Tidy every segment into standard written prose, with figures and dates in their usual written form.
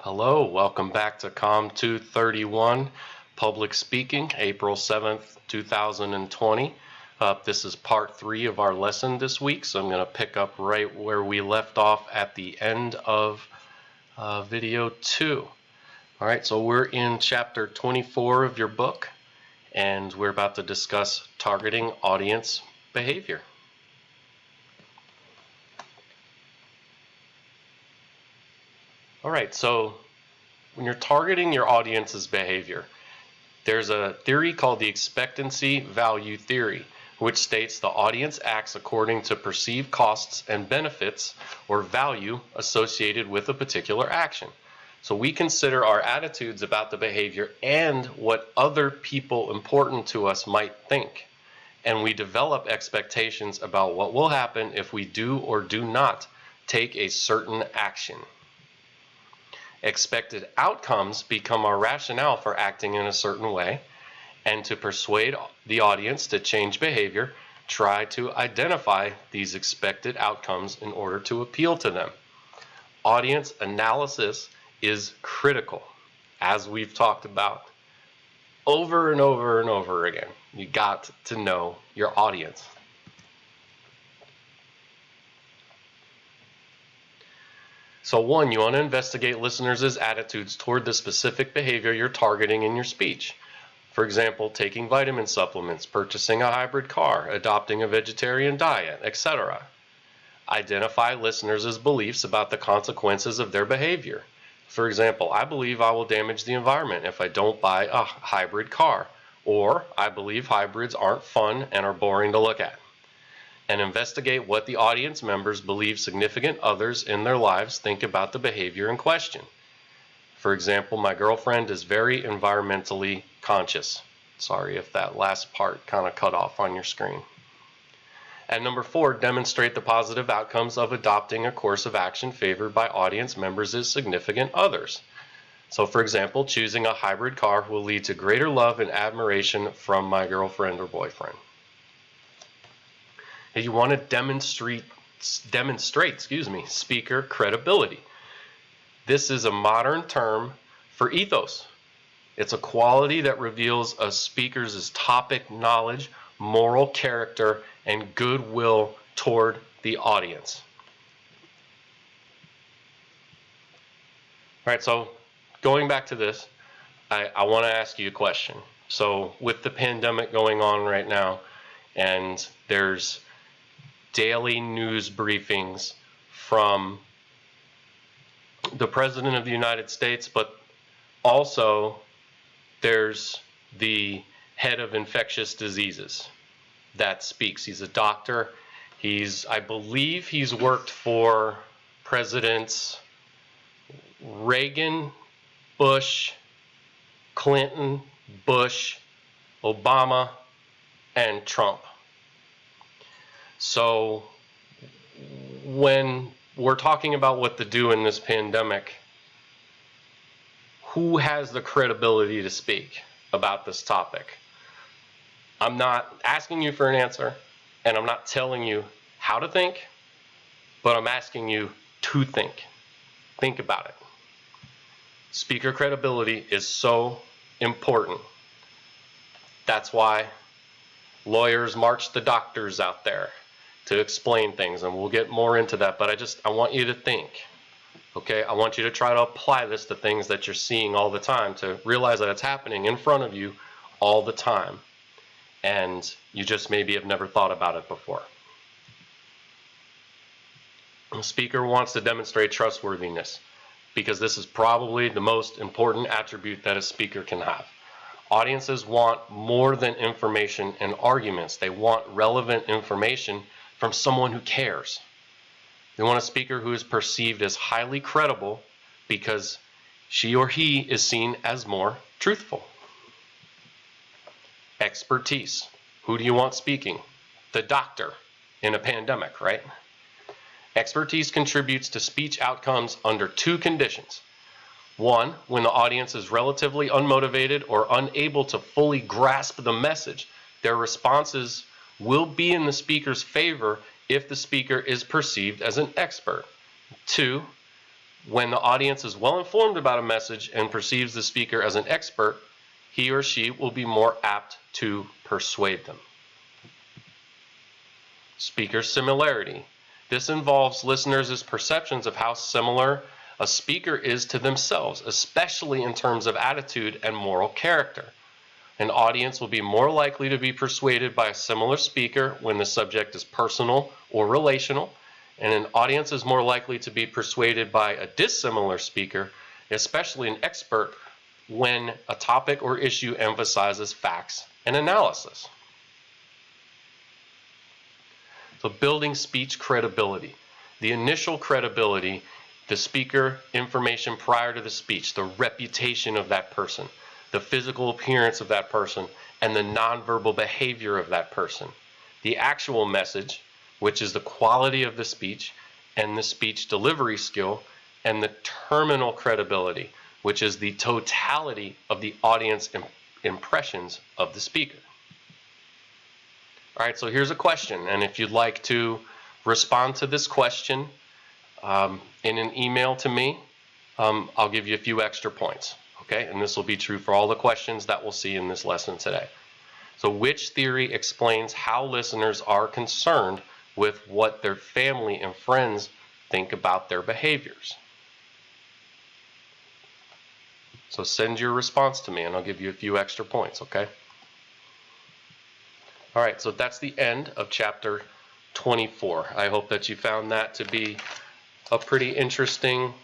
Hello, welcome back to COM 231, Public Speaking, April 7th, 2020. This is part 3 of our lesson this week, so I'm going to pick up right where we left off at the end of video 2. Alright, so we're in chapter 24 of your book, and we're about to discuss targeting audience behavior. Alright, so when you're targeting your audience's behavior, there's a theory called the expectancy value theory, which states the audience acts according to perceived costs and benefits or value associated with a particular action. So we consider our attitudes about the behavior and what other people important to us might think. And we develop expectations about what will happen if we do or do not take a certain action. Expected outcomes become our rationale for acting in a certain way, and to persuade the audience to change behavior, try to identify these expected outcomes in order to appeal to them. Audience analysis is critical, as we've talked about over and over and over again. You got to know your audience. So 1, you want to investigate listeners' attitudes toward the specific behavior you're targeting in your speech. For example, taking vitamin supplements, purchasing a hybrid car, adopting a vegetarian diet, etc. Identify listeners' beliefs about the consequences of their behavior. For example, I believe I will damage the environment if I don't buy a hybrid car, or I believe hybrids aren't fun and are boring to look at. And investigate what the audience members believe significant others in their lives think about the behavior in question. For example, my girlfriend is very environmentally conscious. Sorry if that last part kind of cut off on your screen. And number 4, demonstrate the positive outcomes of adopting a course of action favored by audience members as significant others. So for example, choosing a hybrid car will lead to greater love and admiration from my girlfriend or boyfriend. You want to demonstrate speaker credibility. This is a modern term for ethos. It's a quality that reveals a speaker's topic knowledge, moral character, and goodwill toward the audience. All right, so going back to this, I want to ask you a question. So with the pandemic going on right now, and there's daily news briefings from the President of the United States, but also there's the head of infectious diseases that speaks. He's a doctor. I believe he's worked for Presidents Reagan, Bush, Clinton, Bush, Obama, and Trump. So when we're talking about what to do in this pandemic, who has the credibility to speak about this topic? I'm not asking you for an answer, and I'm not telling you how to think, but I'm asking you to think. Think about it. Speaker credibility is so important. That's why lawyers march the doctors out there to explain things, and we'll get more into that, but I want you to think, okay? I want you to try to apply this to things that you're seeing all the time, to realize that it's happening in front of you all the time, and you just maybe have never thought about it before. The speaker wants to demonstrate trustworthiness, because this is probably the most important attribute that a speaker can have. Audiences want more than information and arguments. They want relevant information from someone who cares. They want a speaker who is perceived as highly credible because she or he is seen as more truthful. Expertise. Who do you want speaking? The doctor in a pandemic, right? Expertise contributes to speech outcomes under 2 conditions. 1, when the audience is relatively unmotivated or unable to fully grasp the message, their responses will be in the speaker's favor if the speaker is perceived as an expert. 2, When the audience is well informed about a message and perceives the speaker as an expert, he or she will be more apt to persuade them. Speaker similarity. This involves listeners' perceptions of how similar a speaker is to themselves, especially in terms of attitude and moral character. An audience will be more likely to be persuaded by a similar speaker when the subject is personal or relational, and an audience is more likely to be persuaded by a dissimilar speaker, especially an expert, when a topic or issue emphasizes facts and analysis. So building speech credibility. The initial credibility, the speaker information prior to the speech, the reputation of that person, the physical appearance of that person, and the nonverbal behavior of that person. The actual message, which is the quality of the speech and the speech delivery skill, and the terminal credibility, which is the totality of the audience impressions of the speaker. All right, so here's a question, and if you'd like to respond to this question in an email to me, I'll give you a few extra points, okay? And this will be true for all the questions that we'll see in this lesson today. So which theory explains how listeners are concerned with what their family and friends think about their behaviors? So send your response to me and I'll give you a few extra points, okay? All right, so that's the end of chapter 24. I hope that you found that to be a pretty interesting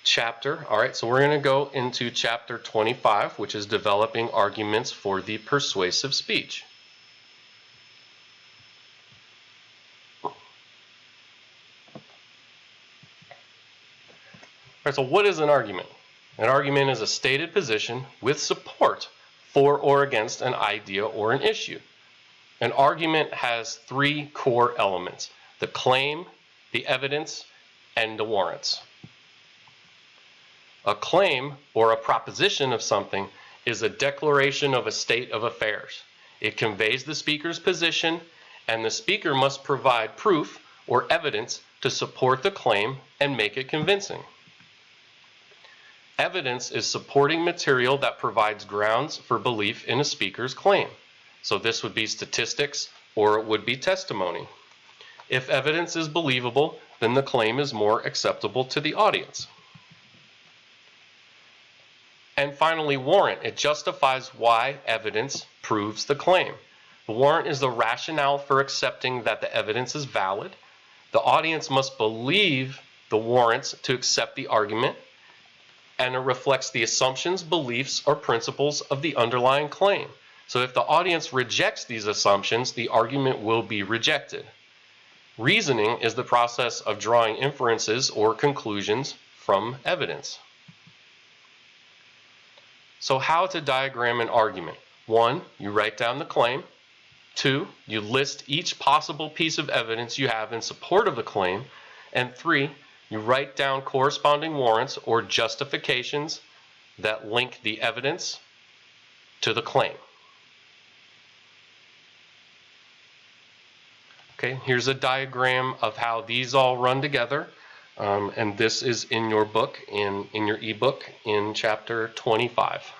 chapter. All right, so we're going to go into chapter 25, which is developing arguments for the persuasive speech. All right, so what is an argument? An argument is a stated position with support for or against an idea or an issue. An argument has three core elements: the claim, the evidence, and the warrants. A claim, or a proposition of something, is a declaration of a state of affairs. It conveys the speaker's position, and the speaker must provide proof or evidence to support the claim and make it convincing. Evidence is supporting material that provides grounds for belief in a speaker's claim. So this would be statistics or it would be testimony. If evidence is believable, then the claim is more acceptable to the audience. And finally, warrant. It justifies why evidence proves the claim. The warrant is the rationale for accepting that the evidence is valid. The audience must believe the warrants to accept the argument, and it reflects the assumptions, beliefs, or principles of the underlying claim. So if the audience rejects these assumptions, the argument will be rejected. Reasoning is the process of drawing inferences or conclusions from evidence. So how to diagram an argument? 1, you write down the claim. 2, you list each possible piece of evidence you have in support of the claim. And 3, you write down corresponding warrants or justifications that link the evidence to the claim. Okay, here's a diagram of how these all run together, and this is in your book, in your ebook, in chapter 25.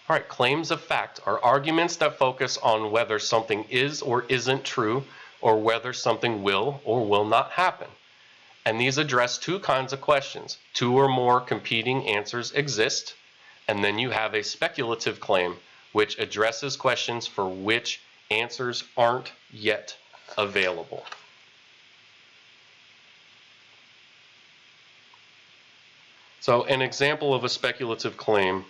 All right, claims of fact are arguments that focus on whether something is or isn't true, or whether something will or will not happen. And these address two kinds of questions. 2 or more competing answers exist, and then you have a speculative claim, which addresses questions for which answers aren't yet available. So an example of a speculative claim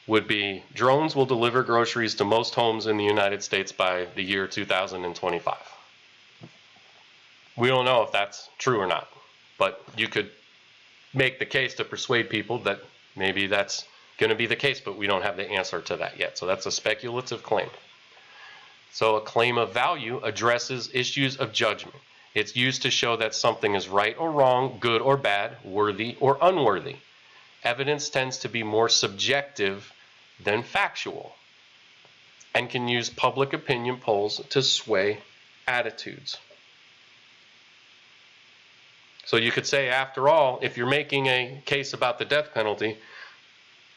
would be drones will deliver groceries to most homes in the United States by the year 2025. We don't know if that's true or not, but you could make the case to persuade people that maybe that's going to be the case, but we don't have the answer to that yet. So that's a speculative claim. So a claim of value addresses issues of judgment. It's used to show that something is right or wrong, good or bad, worthy or unworthy. Evidence tends to be more subjective than factual. and can use public opinion polls to sway attitudes. So you could say, after all, if you're making a case about the death penalty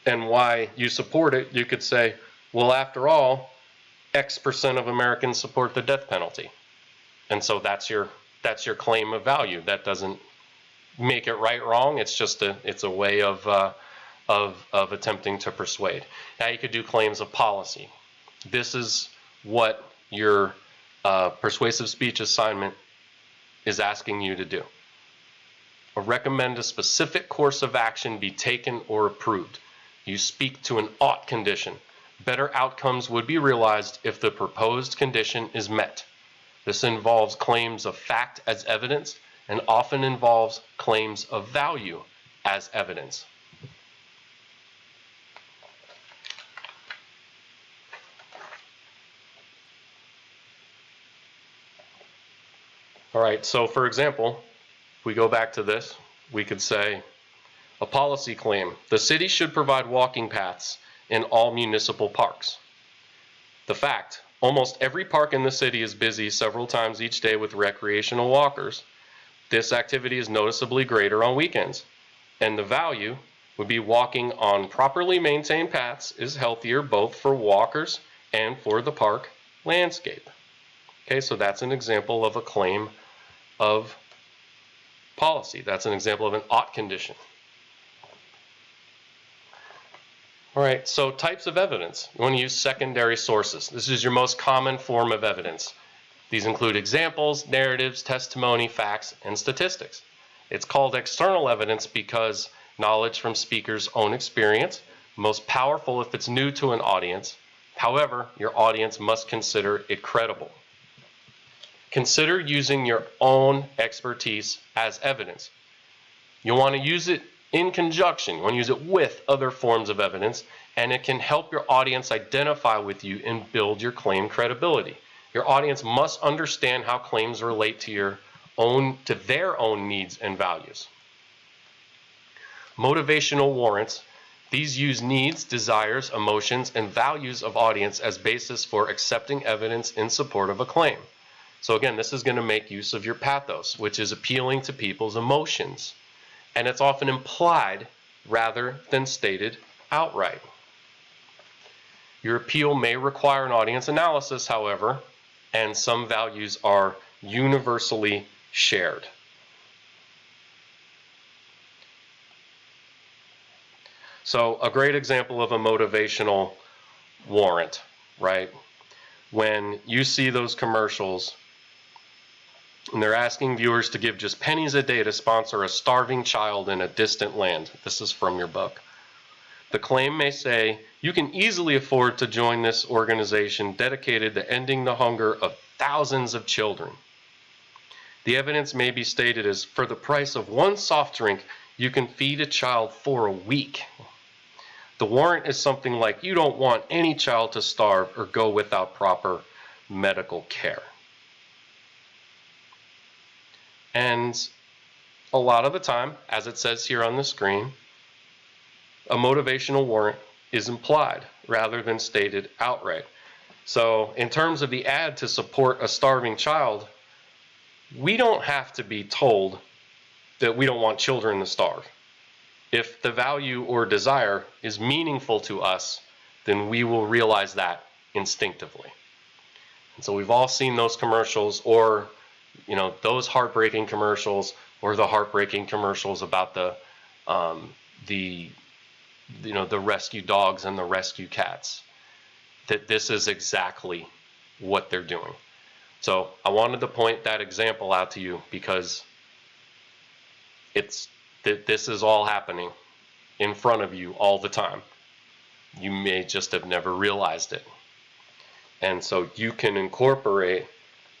and why you support it, you could say, well, after all, X% of Americans support the death penalty. And so that's your claim of value. That doesn't make it right wrong. It's just it's a way of attempting to persuade. Now you could do claims of policy. This is what your persuasive speech assignment is asking you to do. Or recommend a specific course of action be taken or approved. You speak to an ought condition. Better outcomes would be realized if the proposed condition is met. This involves claims of fact as evidence and often involves claims of value as evidence. All right, so for example, if we go back to this, we could say a policy claim. The city should provide walking paths in all municipal parks. The fact, almost every park in the city is busy several times each day with recreational walkers. This activity is noticeably greater on weekends. And the value would be walking on properly maintained paths is healthier both for walkers and for the park landscape. Okay, so that's an example of a claim of policy. That's an example of an ought condition. All right, so types of evidence. You want to use secondary sources. This is your most common form of evidence. These include examples, narratives, testimony, facts, and statistics. It's called external evidence because knowledge from speakers' own experience, most powerful if it's new to an audience. However, your audience must consider it credible. Consider using your own expertise as evidence. You'll want to use it in conjunction. You want to use it with other forms of evidence, and it can help your audience identify with you and build your claim credibility. Your audience must understand how claims relate to their own needs and values. Motivational warrants. These use needs, desires, emotions, and values of audience as basis for accepting evidence in support of a claim. So again, this is going to make use of your pathos, which is appealing to people's emotions. And it's often implied rather than stated outright. Your appeal may require an audience analysis, however, and some values are universally shared. So a great example of a motivational warrant, right? When you see those commercials and they're asking viewers to give just pennies a day to sponsor a starving child in a distant land. This is from your book. The claim may say, you can easily afford to join this organization dedicated to ending the hunger of thousands of children. The evidence may be stated as, for the price of one soft drink, you can feed a child for a week. The warrant is something like, you don't want any child to starve or go without proper medical care. And a lot of the time, as it says here on the screen, a motivational warrant is implied rather than stated outright. So in terms of the ad to support a starving child, we don't have to be told that we don't want children to starve. If the value or desire is meaningful to us, then we will realize that instinctively. And so we've all seen those commercials, or those heartbreaking commercials, or the heartbreaking commercials about the rescue dogs and the rescue cats. That this is exactly what they're doing. So I wanted to point that example out to you because this is all happening in front of you all the time. You may just have never realized it. And so you can incorporate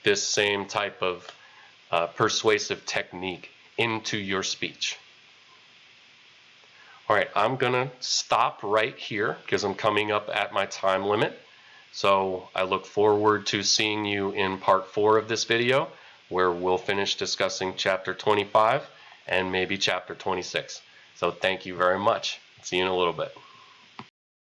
this same type of persuasive technique into your speech. All right, I'm gonna stop right here because I'm coming up at my time limit. So I look forward to seeing you in part 4 of this video, where we'll finish discussing chapter 25 and maybe chapter 26. So thank you very much. See you in a little bit.